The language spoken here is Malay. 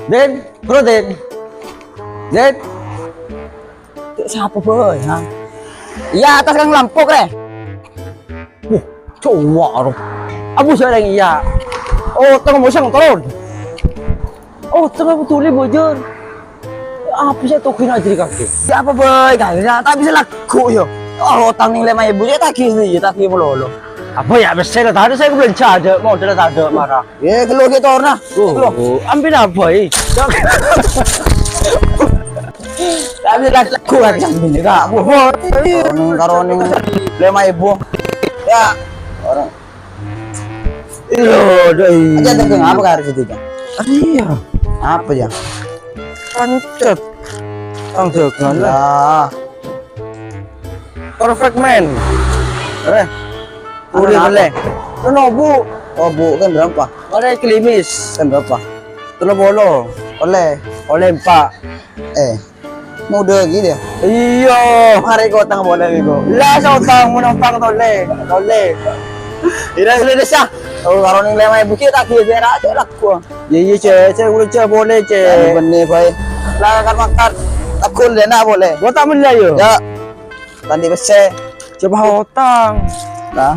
Den, bro Den. Den. Siapa boy? Ha? Iya atas kang lampok deh. Cowok ro. Abu saya yang iya. Oh tengah mau sang turun. Oh tengah betul bojor. Apa sih tuh kena jadi kaki? Siapa boy? Kagak tak bisa laku yo. Oh utang nih 5.000 ya tak kiri, tak kiri melolo. Apa ya besar tadi saya belum caja mau tidak ada marah. Ya kalau kita orang oh ambil apa ini? Tapi tak kuat yang ini kak. Karoning 5.000 ya orang. Iyo doi. Aja tengah apa harus itu kan? Iya. Apa ya? Pancet. Pancet lah. Perfect man. Boleh. Ano bu? Oh bu kan berapa? Oleh klimis kan berapa? Terus bolo. Oleh 4. Muda gitu ya? Iya. Hari kau tang boleh itu. Lah sa utang mo nang tang tole. Ira Indonesia. Oh kalau ning 5.000 kita kira aja laku. Iya cek udah boleh cek. Bener baik. Lah kan makan. Takul dena boleh. Gua tak menlayo. Ya. Tadi bese. Coba utang. Nah.